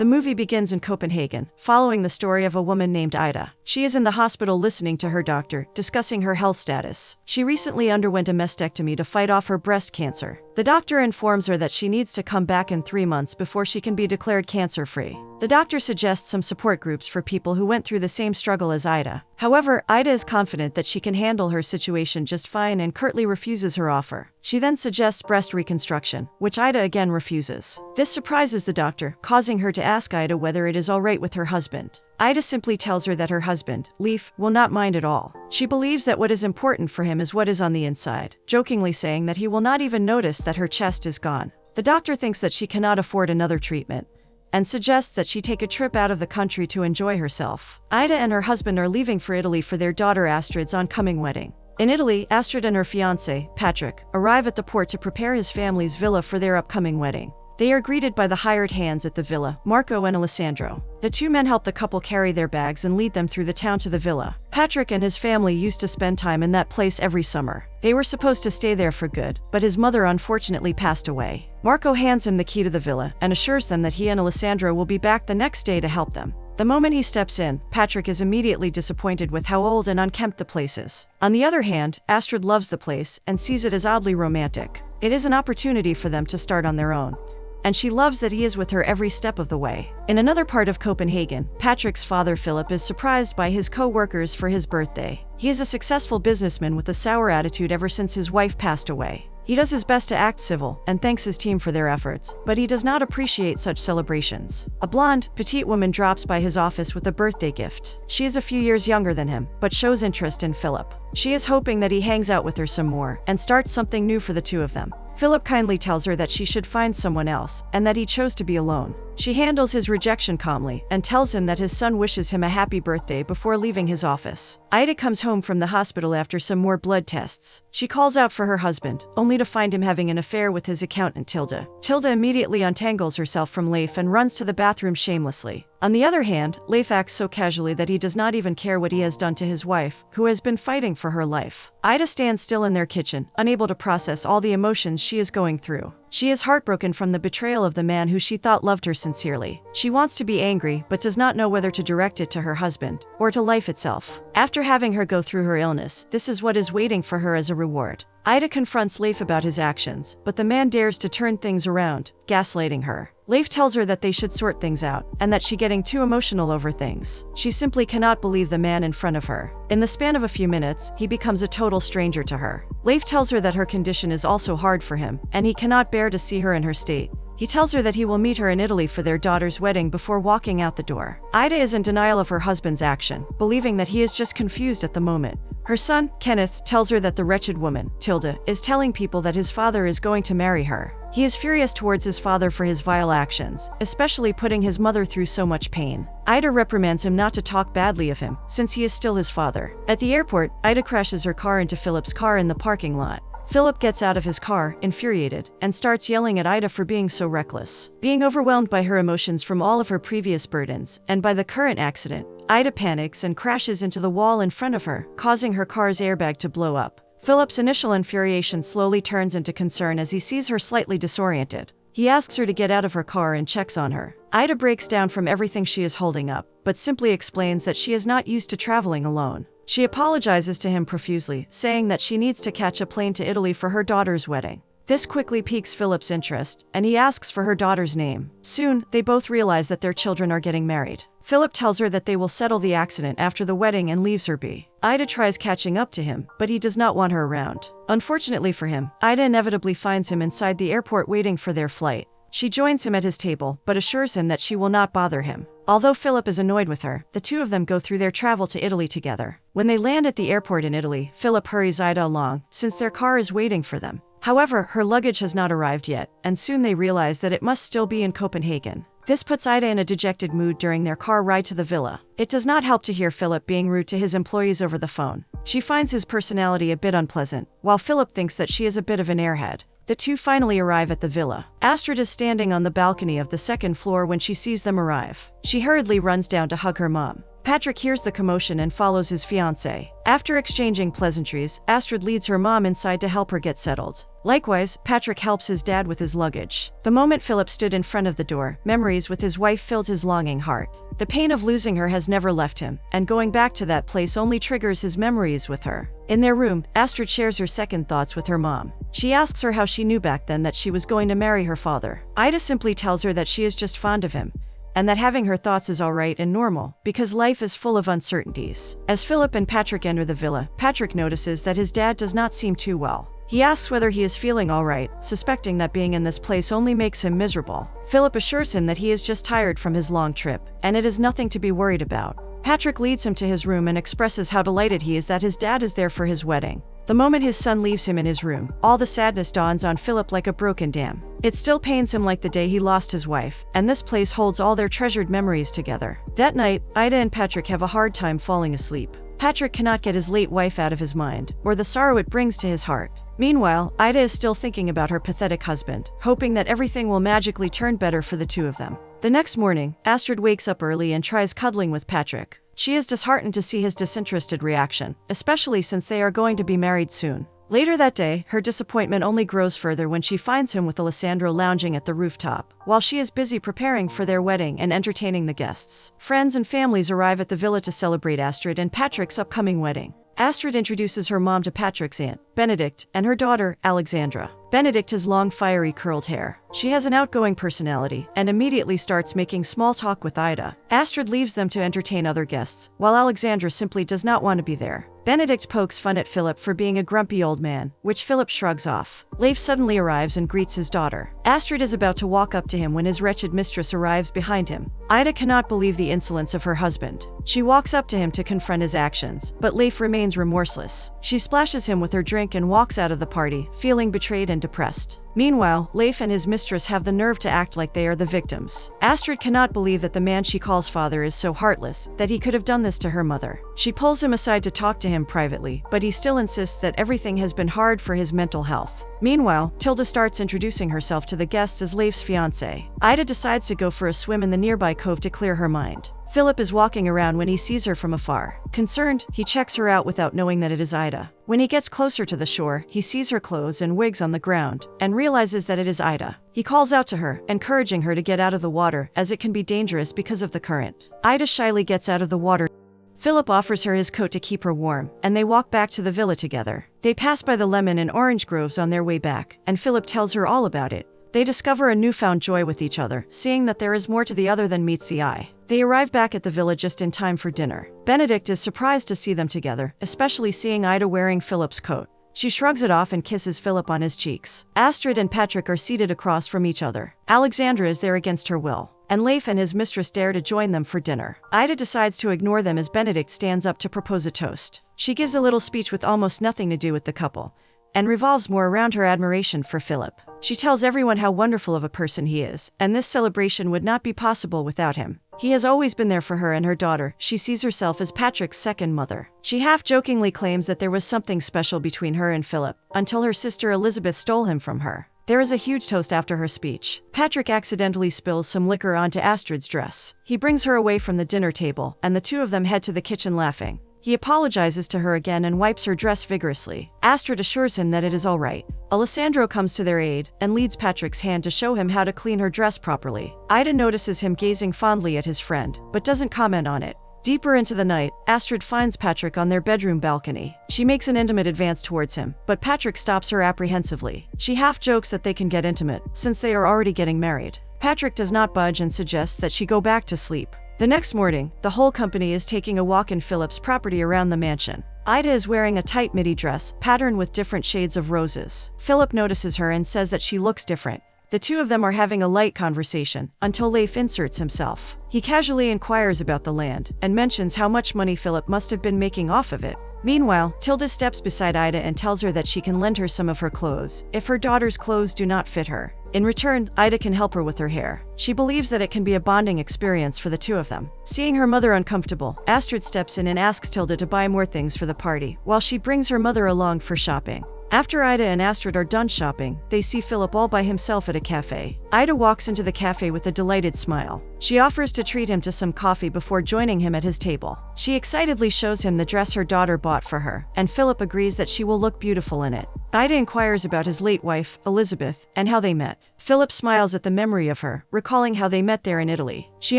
The movie begins in Copenhagen, following the story of a woman named Ida. She is in the hospital listening to her doctor, discussing her health status. She recently underwent a mastectomy to fight off her breast cancer. The doctor informs her that she needs to come back in 3 months before she can be declared cancer-free. The doctor suggests some support groups for people who went through the same struggle as Ida. However, Ida is confident that she can handle her situation just fine and curtly refuses her offer. She then suggests breast reconstruction, which Ida again refuses. This surprises the doctor, causing her to ask Ida whether it is all right with her husband. Ida simply tells her that her husband, Leif, will not mind at all. She believes that what is important for him is what is on the inside, jokingly saying that he will not even notice that her chest is gone. The doctor thinks that she cannot afford another treatment, and suggests that she take a trip out of the country to enjoy herself. Ida and her husband are leaving for Italy for their daughter Astrid's oncoming wedding. In Italy, Astrid and her fiancé, Patrick, arrive at the port to prepare his family's villa for their upcoming wedding. They are greeted by the hired hands at the villa, Marco and Alessandro. The two men help the couple carry their bags and lead them through the town to the villa. Patrick and his family used to spend time in that place every summer. They were supposed to stay there for good, but his mother unfortunately passed away. Marco hands him the key to the villa and assures them that he and Alessandro will be back the next day to help them. The moment he steps in, Patrick is immediately disappointed with how old and unkempt the place is. On the other hand, Astrid loves the place and sees it as oddly romantic. It is an opportunity for them to start on their own, and she loves that he is with her every step of the way. In another part of Copenhagen, Patrick's father Philip is surprised by his co-workers for his birthday. He is a successful businessman with a sour attitude ever since his wife passed away. He does his best to act civil and thanks his team for their efforts, but he does not appreciate such celebrations. A blonde, petite woman drops by his office with a birthday gift. She is a few years younger than him, but shows interest in Philip. She is hoping that he hangs out with her some more and starts something new for the two of them. Philip kindly tells her that she should find someone else and that he chose to be alone. She handles his rejection calmly and tells him that his son wishes him a happy birthday before leaving his office. Ida comes home from the hospital after some more blood tests. She calls out for her husband, only to find him having an affair with his accountant Tilda. Tilda immediately untangles herself from Leif and runs to the bathroom shamelessly. On the other hand, Leif acts so casually that he does not even care what he has done to his wife, who has been fighting for her life. Ida stands still in their kitchen, unable to process all the emotions she is going through. She is heartbroken from the betrayal of the man who she thought loved her sincerely. She wants to be angry, but does not know whether to direct it to her husband or to life itself. After having her go through her illness, this is what is waiting for her as a reward. Ida confronts Leif about his actions, but the man dares to turn things around, gaslighting her. Leif tells her that they should sort things out, and that she getting too emotional over things. She simply cannot believe the man in front of her. In the span of a few minutes, he becomes a total stranger to her. Leif tells her that her condition is also hard for him, and he cannot bear to see her in her state. He tells her that he will meet her in Italy for their daughter's wedding before walking out the door. Ida is in denial of her husband's action, believing that he is just confused at the moment. Her son, Kenneth, tells her that the wretched woman, Tilda, is telling people that his father is going to marry her. He is furious towards his father for his vile actions, especially putting his mother through so much pain. Ida reprimands him not to talk badly of him, since he is still his father. At the airport, Ida crashes her car into Philip's car in the parking lot. Philip gets out of his car, infuriated, and starts yelling at Ida for being so reckless. Being overwhelmed by her emotions from all of her previous burdens, and by the current accident, Ida panics and crashes into the wall in front of her, causing her car's airbag to blow up. Philip's initial infuriation slowly turns into concern as he sees her slightly disoriented. He asks her to get out of her car and checks on her. Ida breaks down from everything she is holding up, but simply explains that she is not used to traveling alone. She apologizes to him profusely, saying that she needs to catch a plane to Italy for her daughter's wedding. This quickly piques Philip's interest, and he asks for her daughter's name. Soon, they both realize that their children are getting married. Philip tells her that they will settle the accident after the wedding and leaves her be. Ida tries catching up to him, but he does not want her around. Unfortunately for him, Ida inevitably finds him inside the airport waiting for their flight. She joins him at his table, but assures him that she will not bother him. Although Philip is annoyed with her, the two of them go through their travel to Italy together. When they land at the airport in Italy, Philip hurries Ida along, since their car is waiting for them. However, her luggage has not arrived yet, and soon they realize that it must still be in Copenhagen. This puts Ida in a dejected mood during their car ride to the villa. It does not help to hear Philip being rude to his employees over the phone. She finds his personality a bit unpleasant, while Philip thinks that she is a bit of an airhead. The two finally arrive at the villa. Astrid is standing on the balcony of the second floor when she sees them arrive. She hurriedly runs down to hug her mom. Patrick hears the commotion and follows his fiancée. After exchanging pleasantries, Astrid leads her mom inside to help her get settled. Likewise, Patrick helps his dad with his luggage. The moment Philip stood in front of the door, memories with his wife filled his longing heart. The pain of losing her has never left him, and going back to that place only triggers his memories with her. In their room, Astrid shares her second thoughts with her mom. She asks her how she knew back then that she was going to marry her father. Ida simply tells her that she is just fond of him, and that having her thoughts is alright and normal, because life is full of uncertainties. As Philip and Patrick enter the villa, Patrick notices that his dad does not seem too well. He asks whether he is feeling alright, suspecting that being in this place only makes him miserable. Philip assures him that he is just tired from his long trip, and it is nothing to be worried about. Patrick leads him to his room and expresses how delighted he is that his dad is there for his wedding. The moment his son leaves him in his room, all the sadness dawns on Philip like a broken dam. It still pains him like the day he lost his wife, and this place holds all their treasured memories together. That night, Ida and Patrick have a hard time falling asleep. Patrick cannot get his late wife out of his mind, or the sorrow it brings to his heart. Meanwhile, Ida is still thinking about her pathetic husband, hoping that everything will magically turn better for the two of them. The next morning, Astrid wakes up early and tries cuddling with Patrick. She is disheartened to see his disinterested reaction, especially since they are going to be married soon. Later that day, her disappointment only grows further when she finds him with Alessandro lounging at the rooftop, while she is busy preparing for their wedding and entertaining the guests. Friends and families arrive at the villa to celebrate Astrid and Patrick's upcoming wedding. Astrid introduces her mom to Patrick's aunt, Benedict, and her daughter, Alexandra. Benedict has long, fiery, curled hair. She has an outgoing personality and immediately starts making small talk with Ida. Astrid leaves them to entertain other guests, while Alexandra simply does not want to be there. Benedict pokes fun at Philip for being a grumpy old man, which Philip shrugs off. Leif suddenly arrives and greets his daughter. Astrid is about to walk up to him when his wretched mistress arrives behind him. Ida cannot believe the insolence of her husband. She walks up to him to confront his actions, but Leif remains remorseless. She splashes him with her drink and walks out of the party, feeling betrayed and depressed. Meanwhile, Leif and his mistress have the nerve to act like they are the victims. Astrid cannot believe that the man she calls father is so heartless that he could have done this to her mother. She pulls him aside to talk to him privately, but he still insists that everything has been hard for his mental health. Meanwhile, Tilda starts introducing herself to the guests as Leif's fiancée. Ida decides to go for a swim in the nearby cove to clear her mind. Philip is walking around when he sees her from afar. Concerned, he checks her out without knowing that it is Ida. When he gets closer to the shore, he sees her clothes and wigs on the ground, and realizes that it is Ida. He calls out to her, encouraging her to get out of the water, as it can be dangerous because of the current. Ida shyly gets out of the water. Philip offers her his coat to keep her warm, and they walk back to the villa together. They pass by the lemon and orange groves on their way back, and Philip tells her all about it. They discover a newfound joy with each other, seeing that there is more to the other than meets the eye. They arrive back at the villa just in time for dinner. Benedict is surprised to see them together, especially seeing Ida wearing Philip's coat. She shrugs it off and kisses Philip on his cheeks. Astrid and Patrick are seated across from each other. Alexandra is there against her will, and Leif and his mistress dare to join them for dinner. Ida decides to ignore them as Benedict stands up to propose a toast. She gives a little speech with almost nothing to do with the couple, and revolves more around her admiration for Philip. She tells everyone how wonderful of a person he is, and this celebration would not be possible without him. He has always been there for her and her daughter. She sees herself as Patrick's second mother. She half-jokingly claims that there was something special between her and Philip, until her sister Elizabeth stole him from her. There is a huge toast after her speech. Patrick accidentally spills some liquor onto Astrid's dress. He brings her away from the dinner table, and the two of them head to the kitchen laughing. He apologizes to her again and wipes her dress vigorously. Astrid assures him that it is all right. Alessandro comes to their aid and leads Patrick's hand to show him how to clean her dress properly. Ida notices him gazing fondly at his friend, but doesn't comment on it. Deeper into the night, Astrid finds Patrick on their bedroom balcony. She makes an intimate advance towards him, but Patrick stops her apprehensively. She half-jokes that they can get intimate, since they are already getting married. Patrick does not budge and suggests that she go back to sleep. The next morning, the whole company is taking a walk in Philip's property around the mansion. Ida is wearing a tight midi dress, patterned with different shades of roses. Philip notices her and says that she looks different. The two of them are having a light conversation, until Leif inserts himself. He casually inquires about the land, and mentions how much money Philip must have been making off of it. Meanwhile, Tilda steps beside Ida and tells her that she can lend her some of her clothes, if her daughter's clothes do not fit her. In return, Ida can help her with her hair. She believes that it can be a bonding experience for the two of them. Seeing her mother uncomfortable, Astrid steps in and asks Tilda to buy more things for the party, while she brings her mother along for shopping. After Ida and Astrid are done shopping, they see Philip all by himself at a cafe. Ida walks into the cafe with a delighted smile. She offers to treat him to some coffee before joining him at his table. She excitedly shows him the dress her daughter bought for her, and Philip agrees that she will look beautiful in it. Ida inquires about his late wife, Elizabeth, and how they met. Philip smiles at the memory of her, recalling how they met there in Italy. She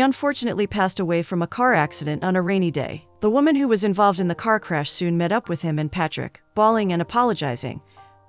unfortunately passed away from a car accident on a rainy day. The woman who was involved in the car crash soon met up with him and Patrick, bawling and apologizing.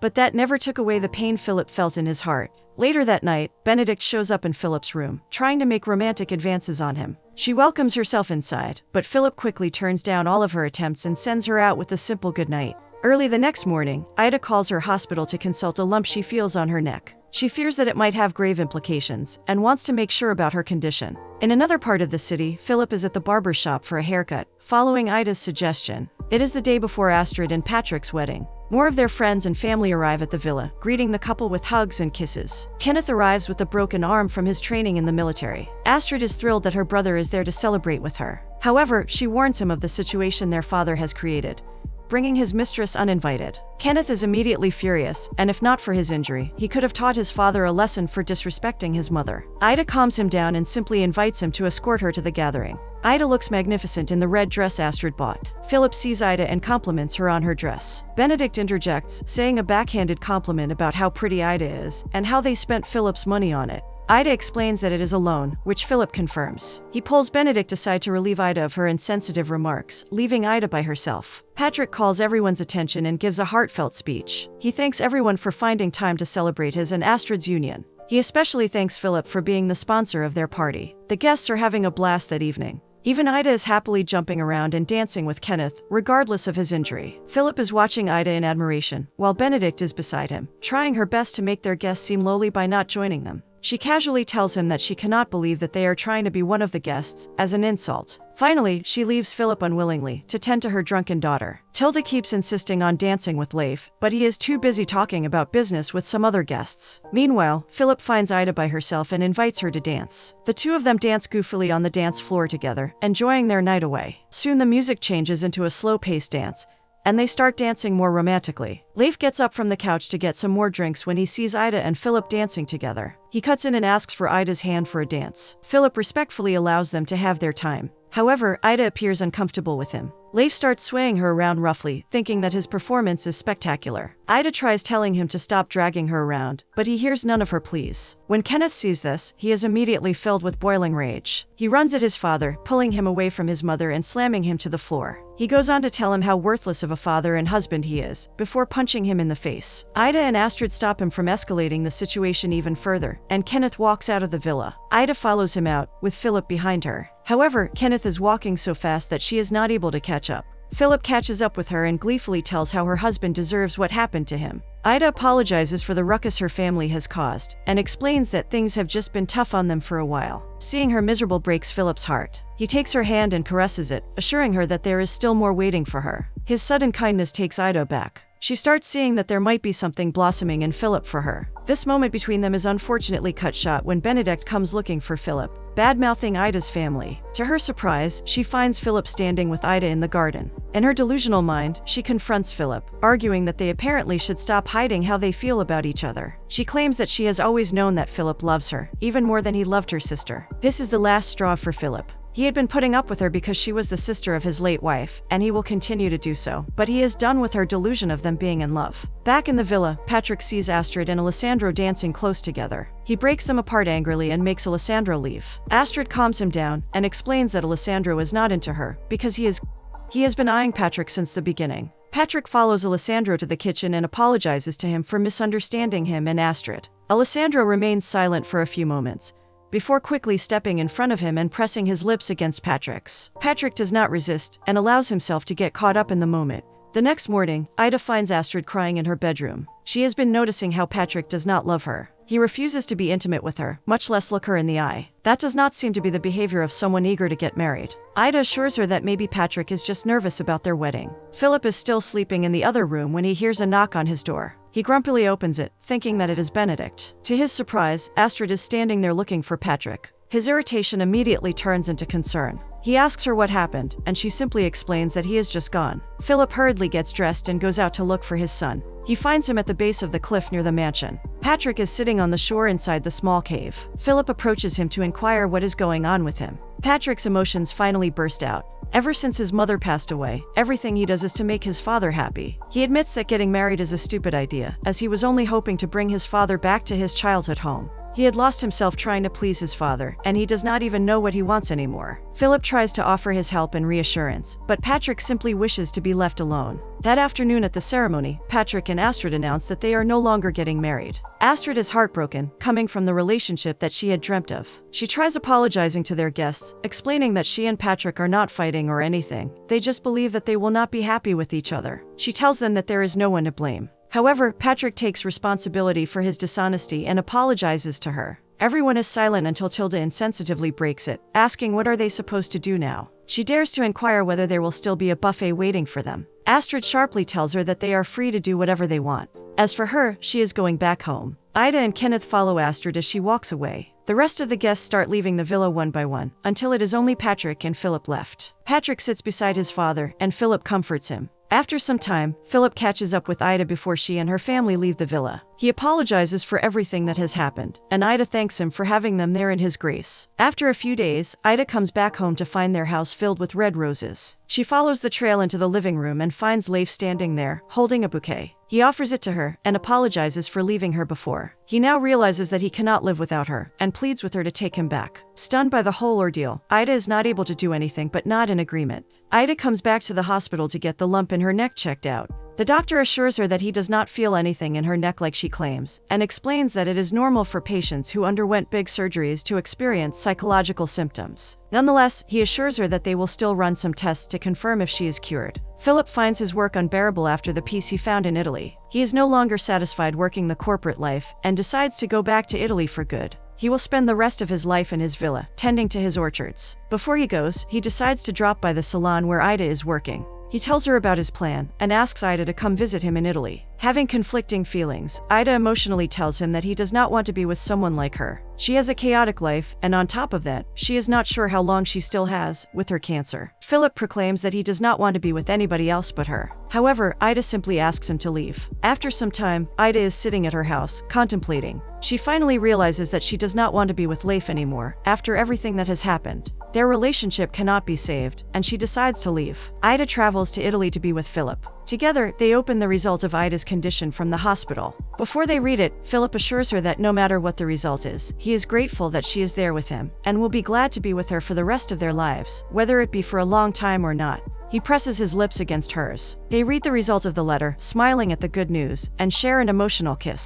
But that never took away the pain Philip felt in his heart. Later that night, Benedict shows up in Philip's room, trying to make romantic advances on him. She welcomes herself inside, but Philip quickly turns down all of her attempts and sends her out with a simple goodnight. Early the next morning, Ida calls her hospital to consult a lump she feels on her neck. She fears that it might have grave implications and wants to make sure about her condition. In another part of the city, Philip is at the barber shop for a haircut, following Ida's suggestion. It is the day before Astrid and Patrick's wedding. More of their friends and family arrive at the villa, greeting the couple with hugs and kisses. Kenneth arrives with a broken arm from his training in the military. Astrid is thrilled that her brother is there to celebrate with her. However, she warns him of the situation their father has created, bringing his mistress uninvited. Kenneth is immediately furious, and if not for his injury, he could have taught his father a lesson for disrespecting his mother. Ida calms him down and simply invites him to escort her to the gathering. Ida looks magnificent in the red dress Astrid bought. Philip sees Ida and compliments her on her dress. Benedict interjects, saying a backhanded compliment about how pretty Ida is, and how they spent Philip's money on it. Ida explains that it is a loan, which Philip confirms. He pulls Benedict aside to relieve Ida of her insensitive remarks, leaving Ida by herself. Patrick calls everyone's attention and gives a heartfelt speech. He thanks everyone for finding time to celebrate his and Astrid's union. He especially thanks Philip for being the sponsor of their party. The guests are having a blast that evening. Even Ida is happily jumping around and dancing with Kenneth, regardless of his injury. Philip is watching Ida in admiration, while Benedict is beside him, trying her best to make their guests seem lowly by not joining them. She casually tells him that she cannot believe that they are trying to be one of the guests, as an insult. Finally, she leaves Philip unwillingly to tend to her drunken daughter. Tilda keeps insisting on dancing with Leif, but he is too busy talking about business with some other guests. Meanwhile, Philip finds Ida by herself and invites her to dance. The two of them dance goofily on the dance floor together, enjoying their night away. Soon the music changes into a slow-paced dance, and they start dancing more romantically. Leif gets up from the couch to get some more drinks when he sees Ida and Philip dancing together. He cuts in and asks for Ida's hand for a dance. Philip respectfully allows them to have their time. However, Ida appears uncomfortable with him. Leif starts swaying her around roughly, thinking that his performance is spectacular. Ida tries telling him to stop dragging her around, but he hears none of her pleas. When Kenneth sees this, he is immediately filled with boiling rage. He runs at his father, pulling him away from his mother and slamming him to the floor. He goes on to tell him how worthless of a father and husband he is, before punching him in the face. Ida and Astrid stop him from escalating the situation even further, and Kenneth walks out of the villa. Ida follows him out, with Philip behind her. However, Kenneth is walking so fast that she is not able to catch up. Philip catches up with her and gleefully tells how her husband deserves what happened to him. Ida apologizes for the ruckus her family has caused, and explains that things have just been tough on them for a while. Seeing her miserable breaks Philip's heart. He takes her hand and caresses it, assuring her that there is still more waiting for her. His sudden kindness takes Ida aback. She starts seeing that there might be something blossoming in Philip for her. This moment between them is unfortunately cut short when Benedict comes looking for Philip, bad-mouthing Ida's family. To her surprise, she finds Philip standing with Ida in the garden. In her delusional mind, she confronts Philip, arguing that they apparently should stop hiding how they feel about each other. She claims that she has always known that Philip loves her, even more than he loved her sister. This is the last straw for Philip. He had been putting up with her because she was the sister of his late wife, and he will continue to do so, but he is done with her delusion of them being in love. Back in the villa, Patrick sees Astrid and Alessandro dancing close together. He breaks them apart angrily and makes Alessandro leave. Astrid calms him down and explains that Alessandro is not into her, because he has been eyeing Patrick since the beginning. Patrick follows Alessandro to the kitchen and apologizes to him for misunderstanding him and Astrid. Alessandro remains silent for a few moments, before quickly stepping in front of him and pressing his lips against Patrick's. Patrick does not resist and allows himself to get caught up in the moment. The next morning, Ida finds Astrid crying in her bedroom. She has been noticing how Patrick does not love her. He refuses to be intimate with her, much less look her in the eye. That does not seem to be the behavior of someone eager to get married. Ida assures her that maybe Patrick is just nervous about their wedding. Philip is still sleeping in the other room when he hears a knock on his door. He grumpily opens it, thinking that it is Benedict. To his surprise, Astrid is standing there looking for Patrick. His irritation immediately turns into concern. He asks her what happened, and she simply explains that he is just gone. Philip hurriedly gets dressed and goes out to look for his son. He finds him at the base of the cliff near the mansion. Patrick is sitting on the shore inside the small cave. Philip approaches him to inquire what is going on with him. Patrick's emotions finally burst out. Ever since his mother passed away, everything he does is to make his father happy. He admits that getting married is a stupid idea, as he was only hoping to bring his father back to his childhood home. He had lost himself trying to please his father, and he does not even know what he wants anymore. Philip tries to offer his help and reassurance, but Patrick simply wishes to be left alone. That afternoon at the ceremony, Patrick and Astrid announce that they are no longer getting married. Astrid is heartbroken, coming from the relationship that she had dreamt of. She tries apologizing to their guests, explaining that she and Patrick are not fighting or anything. They just believe that they will not be happy with each other. She tells them that there is no one to blame. However, Patrick takes responsibility for his dishonesty and apologizes to her. Everyone is silent until Tilda insensitively breaks it, asking what are they supposed to do now. She dares to inquire whether there will still be a buffet waiting for them. Astrid sharply tells her that they are free to do whatever they want. As for her, she is going back home. Ida and Kenneth follow Astrid as she walks away. The rest of the guests start leaving the villa one by one, until it is only Patrick and Philip left. Patrick sits beside his father, and Philip comforts him. After some time, Philip catches up with Ida before she and her family leave the villa. He apologizes for everything that has happened, and Ida thanks him for having them there in his grace. After a few days, Ida comes back home to find their house filled with red roses. She follows the trail into the living room and finds Leif standing there, holding a bouquet. He offers it to her and apologizes for leaving her before. He now realizes that he cannot live without her and pleads with her to take him back. Stunned by the whole ordeal, Ida is not able to do anything but nod in agreement. Ida comes back to the hospital to get the lump in her neck checked out. The doctor assures her that he does not feel anything in her neck like she claims, and explains that it is normal for patients who underwent big surgeries to experience psychological symptoms. Nonetheless, he assures her that they will still run some tests to confirm if she is cured. Philip finds his work unbearable after the peace he found in Italy. He is no longer satisfied working the corporate life, and decides to go back to Italy for good. He will spend the rest of his life in his villa, tending to his orchards. Before he goes, he decides to drop by the salon where Ida is working. He tells her about his plan, and asks Ida to come visit him in Italy. Having conflicting feelings, Ida emotionally tells him that he does not want to be with someone like her. She has a chaotic life, and on top of that, she is not sure how long she still has, with her cancer. Philip proclaims that he does not want to be with anybody else but her. However, Ida simply asks him to leave. After some time, Ida is sitting at her house, contemplating. She finally realizes that she does not want to be with Leif anymore, after everything that has happened. Their relationship cannot be saved, and she decides to leave. Ida travels to Italy to be with Philip. Together, they open the result of Ida's condition from the hospital. Before they read it, Philip assures her that no matter what the result is, he is grateful that she is there with him, and will be glad to be with her for the rest of their lives, whether it be for a long time or not. He presses his lips against hers. They read the result of the letter, smiling at the good news, and share an emotional kiss.